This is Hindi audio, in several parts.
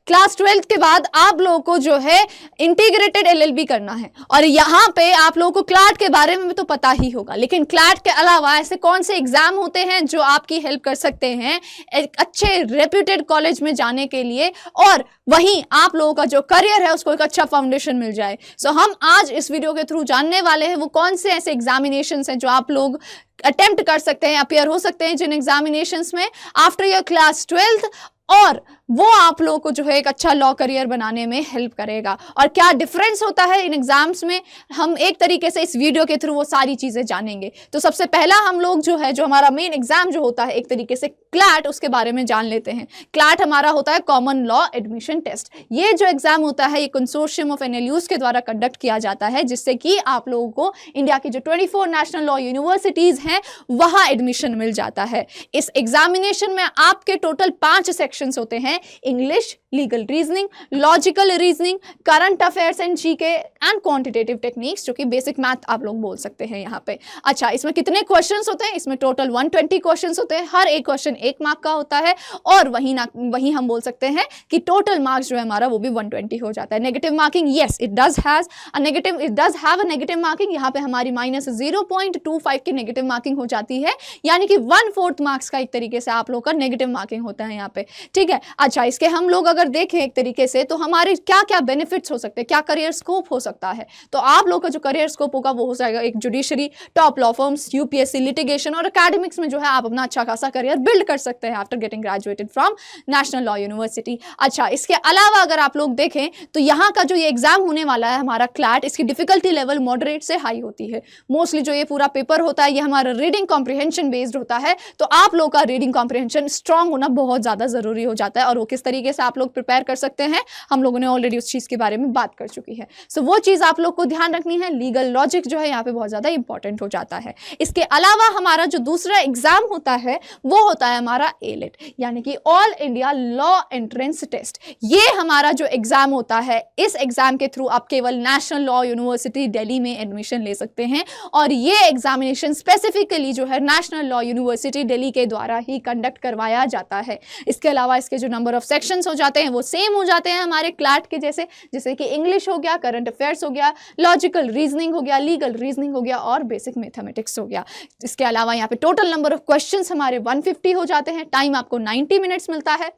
क्लास 12th के बाद आप लोगों को जो है इंटीग्रेटेड एलएलबी करना है, और यहाँ पे आप लोगों को क्लैट के बारे में तो पता ही होगा, लेकिन क्लैट के अलावा ऐसे कौन से एग्जाम होते हैं जो आपकी हेल्प कर सकते हैं एक अच्छे रेप्यूटेड कॉलेज में जाने के लिए, और वहीं आप लोगों का जो करियर है उसको एक अच्छा फाउंडेशन मिल जाए। सो हम आज इस वीडियो के थ्रू जानने वाले हैं वो कौन से ऐसे एग्जामिनेशंस हैं जो आप लोग अटेम्प्ट कर सकते हैं, अपियर हो सकते हैं जिन एग्जामिनेशंस में आफ्टर योर क्लास 12th, और वो आप लोगों को जो है एक अच्छा लॉ करियर बनाने में हेल्प करेगा। और क्या डिफरेंस होता है इन एग्जाम्स में, हम एक तरीके से इस वीडियो के थ्रू वो सारी चीजें जानेंगे। तो सबसे पहला हम लोग जो है, जो हमारा मेन एग्जाम जो होता है एक तरीके से क्लैट, उसके बारे में जान लेते हैं। क्लैट हमारा होता है कॉमन लॉ एडमिशन टेस्ट। ये जो एग्जाम होता है ये कंसोर्शियम ऑफ एनएलयूज के द्वारा कंडक्ट किया जाता है, जिससे कि आप लोगों को इंडिया की जो 24 नेशनल लॉ यूनिवर्सिटीज हैं वहां एडमिशन मिल जाता है। इस एग्जामिनेशन में आपके टोटल 5 सेक्शंस होते हैं: English, legal reasoning, logical reasoning, current affairs and GK and quantitative techniques, जो कि बेसिक मैथ आप लोग बोल सकते हैं यहाँ पे। अच्छा, इसमें कितने क्वेश्चंस होते हैं? इसमें टोटल 120 क्वेश्चंस होते हैं। हर एक क्वेश्चन 1 मार्क का होता है, और वहीं हम बोल सकते हैं कि टोटल मार्क्स जो है हमारा वो भी 120 हो जाता है। Negative marking, yes it does have a negative marking. यहाँ पे हमारी -0.25 की नेगेटिव मार्किंग हो जाती है, यानी कि 1/4 मार्क्स का एक तरीके से आप लोग का नेगेटिव मार्किंग होता है यहाँ पे, ठीक है। अच्छा, इसके हम लोग अगर देखें एक तरीके से तो हमारे क्या क्या बेनिफिट्स हो सकते हैं, क्या करियर स्कोप हो सकता है, तो आप लोग का जो करियर स्कोप होगा वो हो जाएगा एक judiciary, top law firms, UPSC, litigation और एकेडमिक्स में जो है आप अपना अच्छा खासा करियर बिल्ड कर सकते हैं after getting graduated from national law university. अच्छा, इसके अलावा अगर आप लोग देखें तो यहाँ का जो ये एग्जाम होने वाला है हमारा क्लैट, इसकी डिफिकल्टी लेवल मॉडरेट से हाई होती है। मोस्टली जो ये पूरा पेपर होता है ये हमारा रीडिंग कॉम्प्रिहेंशन बेस्ड होता है, तो आप लोग का रीडिंग कॉम्प्रिहेंशन स्ट्रांग होना बहुत ज्यादा जरूरी हो जाता है, और वो किस तरीके से आप लोग प्रिपेयर कर सकते हैं हम लोगों ने ऑलरेडी उस चीज के बारे में बात कर चुकी है। सो वो चीज आप लोग को ध्यान रखनी है। लीगल लॉजिक जो है यहाँ पे बहुत ज्यादा इंपॉर्टेंट हो जाता है। इसके अलावा हमारा जो दूसरा एग्जाम होता है वो होता है हमारा एलेट, यानी कि all India law entrance test. ये हमारा जो एग्जाम होता है, इस एग्जाम के थ्रू आप केवल नेशनल लॉ यूनिवर्सिटी दिल्ली में एडमिशन ले सकते हैं, और ये एग्जामिनेशन स्पेसिफिकली जो है नेशनल लॉ यूनिवर्सिटी दिल्ली के द्वारा ही कंडक्ट करवाया जाता है। इसके अलावा इसके जो नंबर ऑफ सेक्शंस हो जाते हैं वो सेम हो जाते हैं हमारे क्लैट के जैसे कि इंग्लिश हो गया, करंट अफेयर्स हो गया, लॉजिकल रीजनिंग हो गया, लीगल रीजनिंग हो गया और बेसिक मैथमेटिक्स हो गया। इसके अलावा यहाँ पे टोटल नंबर ऑफ क्वेश्चंस हमारे 150 हो जाते हैं। टाइम आपको 90 मिनट्स मिलता है,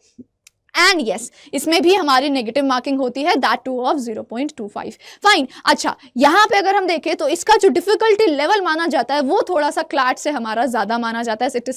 एंड यस इसमें भी हमारी नेगेटिव मार्किंग होती है, दैट टू ऑफ 0.25। फाइन। अच्छा, यहाँ पे अगर हम देखें तो इसका जो डिफिकल्टी लेवल माना जाता है वो थोड़ा सा क्लैट से हमारा ज्यादा माना जाता है। इट इज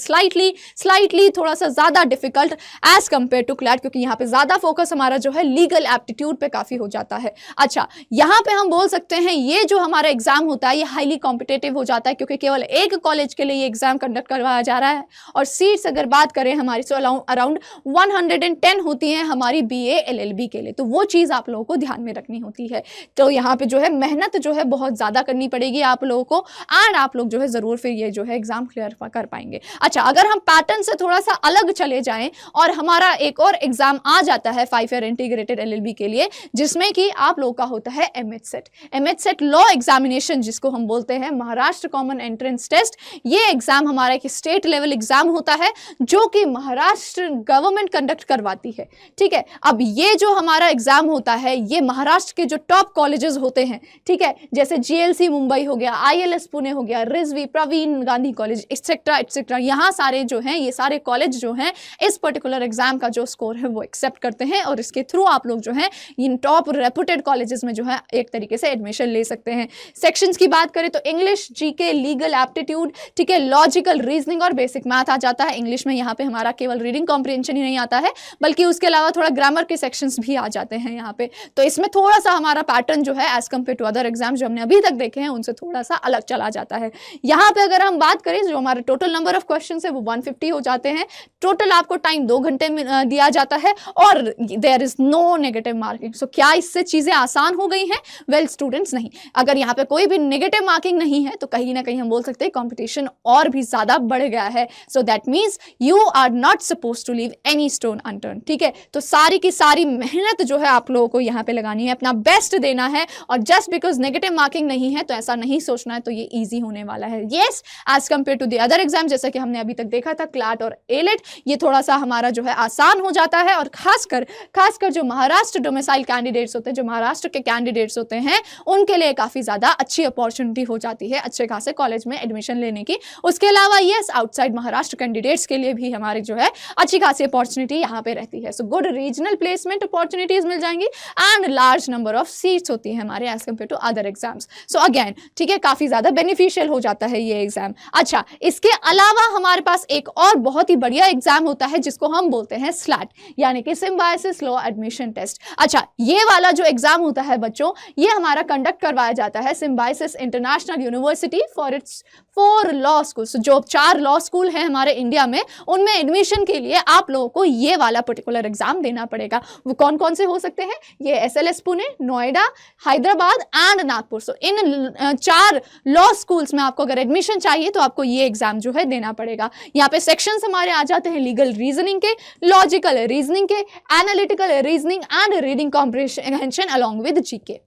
स्लाइटली थोड़ा सा ज्यादा difficult as compare to CLAT, क्योंकि यहाँ पे ज्यादा फोकस हमारा जो है लीगल एप्टीट्यूड पे काफी हो जाता है। अच्छा, यहाँ पे हम बोल सकते हैं ये जो हमारा एग्जाम होता है ये हाईली कॉम्पिटेटिव हो जाता है, क्योंकि केवल एक कॉलेज के लिए ये एग्जाम कंडक्ट करवाया जा रहा है, और सीट्स अगर बात करें हमारी तो अराउंड 110 होती हैं हमारी बीए एलएलबी के लिए। तो वो चीज आप लोगों को ध्यान में रखनी होती है। तो यहाँ पे जो है मेहनत जो है बहुत ज्यादा करनी पड़ेगी आप लोगों को, एंड आप लोग जो है जरूर फिर ये जो है एग्जाम क्लियर कर पाएंगे। अच्छा, अगर हम पैटर्न से थोड़ा सा अलग चले जाएं और हमारा एक और एग्जाम आ जाता है 5 ईयर इंटीग्रेटेड एलएलबी के लिए, जिसमें कि आप लोगों का होता है एमएचसेट लॉ एग्जामिनेशन, जिसको हम बोलते हैं महाराष्ट्र कॉमन एंट्रेंस टेस्ट। ये एग्जाम हमारा एक स्टेट लेवल एग्जाम होता है जो कि महाराष्ट्र गवर्नमेंट कंडक्ट करवाती है, ठीक है। अब ये जो हमारा एग्जाम होता है ये महाराष्ट्र के जो टॉप कॉलेजेस होते हैं, ठीक है, जैसे जीएलसी मुंबई हो गया, आईएलएस पुणे हो गया, रिजवी, प्रवीण गांधी कॉलेज, एक्सेट्रा, यहाँ सारे जो हैं ये सारे कॉलेज जो हैं इस पर्टिकुलर एग्जाम का जो स्कोर है वो एक्सेप्ट करते हैं, और इसके थ्रू आप लोग जो है इन टॉप रेपुटेड कॉलेजेस में जो है एक तरीके से एडमिशन ले सकते हैं। सेक्शंस की बात करें तो इंग्लिश, जीके, लीगल एप्टीट्यूड, ठीक है, लॉजिकल रीजनिंग और बेसिक मैथ आ जाता है। इंग्लिश में यहाँ पे हमारा केवल रीडिंग कॉम्प्रिहेंशन ही नहीं आता है, बल्कि उसके अलावा थोड़ा ग्रामर के सेक्शंस भी आ जाते हैं यहाँ पे। तो इसमें थोड़ा सा हमारा पैटर्न जो है as compare to other exam जो हमने अभी तक देखे हैं उनसे थोड़ा सा अलग चला जाता है। यहाँ पे अगर हम बात करें जो हमारा टोटल नंबर ऑफ क्वेश्चन है वो 150 हो जाते हैं। टोटल आपको टाइम 2 घंटे में दिया जाता है, और there is no negative marking. So क्या इससे चीजें आसान हो गई हैं? वेल स्टूडेंट्स, नहीं। अगर यहाँ पे कोई भी नेगेटिव मार्किंग नहीं है तो कहीं ना कहीं हम बोल सकते हैं कॉम्पिटिशन और भी ज्यादा बढ़ गया है। So that means you are not suppose to leave any stone unturned. ठीक है। तो सारी की सारी मेहनत जो है आप लोगों को यहाँ पे लगानी है, अपना बेस्ट देना है, और जस्ट बिकॉज नेगेटिव मार्किंग नहीं है तो ऐसा नहीं सोचना है तो ये ईजी होने वाला है। Yes, as compare to the other exam, जैसा कि हमने अभी तक देखा था क्लैट और एलेट, ये थोड़ा सा हमारा जो है आसान हो जाता है, और खासकर जो महाराष्ट्र डोमिसाइल कैंडिडेट्स होते हैं, जो महाराष्ट्र के कैंडिडेट्स होते हैं, उनके लिए काफी ज्यादा अच्छी अपॉर्चुनिटी हो जाती है अच्छे खासे कॉलेज में एडमिशन लेने की। उसके अलावा येस, आउटसाइड महाराष्ट्र कैंडिडेट्स के लिए भी हमारी जो है अच्छी खासी अपॉर्चुनिटी यहाँ पे रहती है। So good regional placement opportunities मिल जाएंगी and large number of seats होती है हमारे as compare to other exams. So again ठीक है, काफी ज्यादा बेनिफिशियल हो जाता है ये एग्जाम। अच्छा, इसके अलावा हमारे पास एक और बहुत ही बढ़िया एग्जाम होता है जिसको हम बोलते हैं स्लैट, यानी कि सिम्बायोसिस लॉ एडमिशन टेस्ट। अच्छा, ये वाला जो एग्जाम होता है बच्चों, ये हमारा कंडक्ट करवाया जाता है symbiosis international university for its 4 law schools. जो 4 लॉ स्कूल है हमारे इंडिया में, उनमें एडमिशन के लिए आप लोगों को ये वाला पर्टिकुलर एग्जाम देना पड़ेगा। वो कौन कौन से हो सकते हैं? ये SLS Pune, Noida, Hyderabad and Nagpur. So in 4 law schools में आपको अगर एडमिशन चाहिए तो आपको ये एग्जाम जो है देना पड़ेगा। यहाँ पे सेक्शंस हमारे आ जाते हैं लीगल रीजनिंग के, लॉजिकल रीजनिंग के, analytical reasoning and reading comprehension along with GK.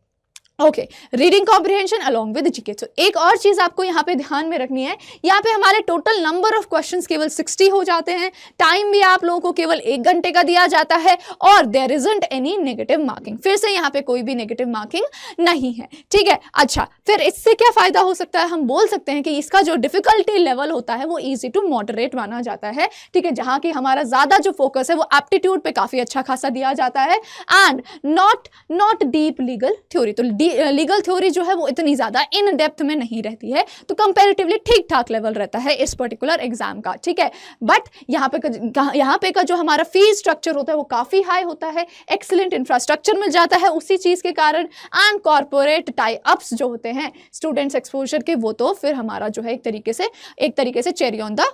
Okay, reading comprehension along with GK. तो एक और चीज आपको यहाँ पे ध्यान में रखनी है, यहाँ पे हमारे टोटल नंबर ऑफ क्वेश्चंस केवल 60 हो जाते हैं, टाइम भी आप लोगों को केवल 1 घंटे का दिया जाता है, और there isn't any negative marking. फिर से यहाँ पे कोई भी नेगेटिव मार्किंग नहीं है, ठीक है। अच्छा, फिर इससे क्या फायदा हो सकता है? हम बोल सकते हैं कि इसका जो डिफिकल्टी लेवल होता है वो ईजी टू मॉडरेट माना जाता है, ठीक है, जहाँ की हमारा ज्यादा जो फोकस है वो एप्टीट्यूड पे काफी अच्छा खासा दिया जाता है, and not deep legal theory. तो लीगल थ्योरी जो है वो इतनी ज्यादा इन डेप्थ में नहीं रहती है, तो कंपैरेटिवली ठीक ठाक लेवल रहता है इस पर्टिकुलर एग्जाम का, ठीक है। बट यहाँ पे का जो हमारा फीस स्ट्रक्चर होता है वो काफी हाई होता है, एक्सीलेंट इंफ्रास्ट्रक्चर मिल जाता है उसी चीज के कारण, एंड कॉर्पोरेट टाई अप्स जो होते हैं स्टूडेंट्स एक्सपोजर के, वो तो फिर हमारा जो है एक तरीके से चेरी ऑन द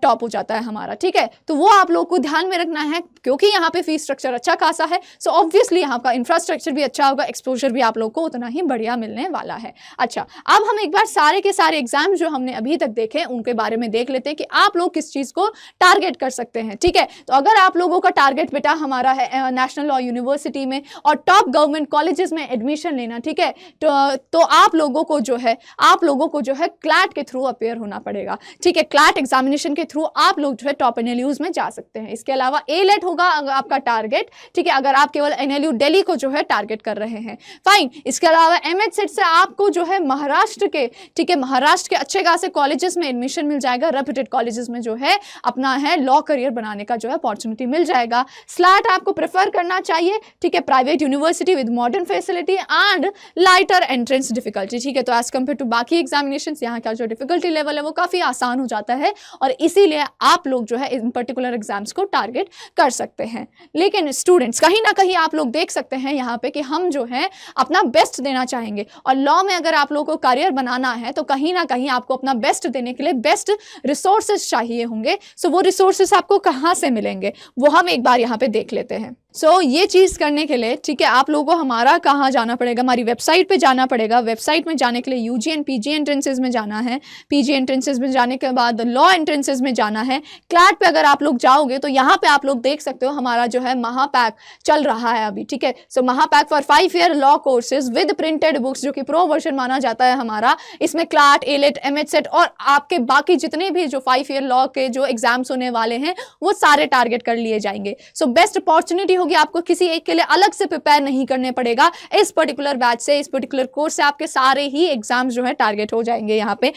टॉप हो जाता है हमारा, ठीक है। तो वो आप लोगों को ध्यान में रखना है, क्योंकि यहाँ पे फीस स्ट्रक्चर अच्छा खासा है, सो ऑब्वियसली यहाँ का इंफ्रास्ट्रक्चर भी अच्छा होगा, एक्सपोजर भी आप लोगों को उतना ही बढ़िया मिलने वाला है। अच्छा, अब हम एक बार सारे के सारे एग्जाम जो हमने अभी तक देखे उनके बारे में देख लेते हैं कि आप लोग किस चीज को टारगेट कर सकते हैं, ठीक है। तो अगर आप लोगों का टारगेट बेटा हमारा है नेशनल लॉ यूनिवर्सिटी में और टॉप गवर्नमेंट कॉलेजेस में एडमिशन लेना, ठीक है, तो आप लोगों को जो है क्लैट के थ्रू अपेयर होना पड़ेगा, ठीक है। क्लैट एग्जामिनेशन के थ्रू आप लोग जो है टॉप एनएलयूज में जा सकते हैं। इसके अलावा एलेट होगा अगर आपका टारगेट, ठीक है, अगर आप केवल एनएलयू दिल्ली को जो है टारगेट कर रहे हैं, फाइन। इसके अलावा एमएच से आपको जो है महाराष्ट्र के अच्छे खासे कॉलेजेस में एडमिशन मिल जाएगा, रेप्यूटेड कॉलेजेस में जो है अपना है लॉ करियर बनाने का जो है अपॉर्चुनिटी मिल जाएगा। स्लैट आपको प्रेफर करना चाहिए, ठीक है, private university with modern facility and lighter entrance difficulty, ठीक है। तो एज कंपेयर टू बाकी एग्जामिनेशन यहाँ का जो डिफिकल्टी लेवल है वो काफी आसान हो जाता है, और इसीलिए आप लोग जो है इन पर्टिकुलर एग्जाम्स को टारगेट कर सकते हैं। लेकिन स्टूडेंट्स कहीं ना कहीं आप लोग देख सकते हैं यहाँ पे कि हम जो है अपना बेस्ट देना चाहेंगे, और लॉ में अगर आप लोगों को करियर बनाना है तो कहीं ना कहीं आपको अपना बेस्ट देने के लिए बेस्ट रिसोर्सेज चाहिए होंगे। सो वो रिसोर्सेज आपको कहाँ से मिलेंगे वो हम एक बार यहाँ पे देख लेते हैं। सो ये चीज़ करने के लिए, ठीक है, आप लोगों को हमारा कहाँ जाना पड़ेगा, हमारी वेबसाइट पे जाना पड़ेगा। वेबसाइट में जाने के लिए यूजी एंड पीजी एंट्रेंसेज में जाना है, पीजी एंट्रेंसेज में जाने के बाद लॉ एंट्रेंसेज में जाना है। क्लैट पे अगर आप लोग जाओगे तो यहाँ पे आप लोग देख सकते हो हमारा जो है महापैक चल रहा है अभी, ठीक है। सो महापैक for 5 year law courses with printed books, जो कि प्रो वर्जन माना जाता है हमारा। इसमें क्लैट, एलेट, एमएच सेट और आपके बाकी जितने भी जो 5 ईयर लॉ के जो एग्जाम्स होने वाले हैं वो सारे टारगेट कर लिए जाएंगे। सो बेस्ट अपॉर्चुनिटी होगी, आपको किसी एक के लिए अलग से प्रिपेयर नहीं करने पड़ेगा। इस पर्टिकुलर बैच से, इस पर्टिकुलर कोर्स से आपके सारे ही एग्जाम्स जो है टारगेट हो जाएंगे। यहाँ पे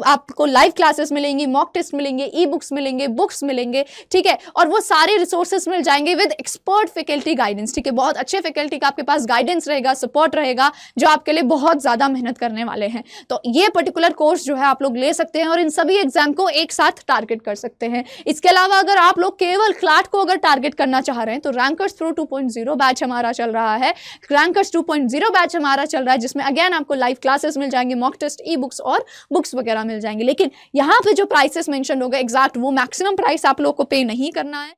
आपको लाइव क्लासेस मिलेंगी, मॉक टेस्ट मिलेंगे, ई बुक्स मिलेंगे, बुक्स मिलेंगे, ठीक है, और वो सारे रिसोर्सेज मिल जाएंगे विद एक्सपर्ट फैकल्टी गाइडेंस, ठीक है। बहुत अच्छे फैकल्टी का आपके पास गाइडेंस रहेगा, सपोर्ट रहेगा, जो आपके लिए बहुत ज्यादा मेहनत करने वाले हैं। तो ये पर्टिकुलर कोर्स जो है आप लोग ले सकते हैं और इन सभी एग्जाम को एक साथ टारगेट कर सकते हैं। इसके अलावा अगर आप लोग केवल क्लैट को अगर टारगेट करना चाह रहे हैं तो रैंकर्स थ्रू 2.0 बैच हमारा चल रहा है। रैंकर्स 2.0 बैच हमारा चल रहा है, जिसमें अगेन आपको लाइव क्लासेस मिल जाएंगे, मॉक टेस्ट, ई बुक्स और बुक्स वगैरह मिल जाएंगे। लेकिन यहाँ पे जो प्राइसेस मेंशन होगा एग्जैक्ट वो मैक्सिमम प्राइस आप लोग को पे नहीं करना है।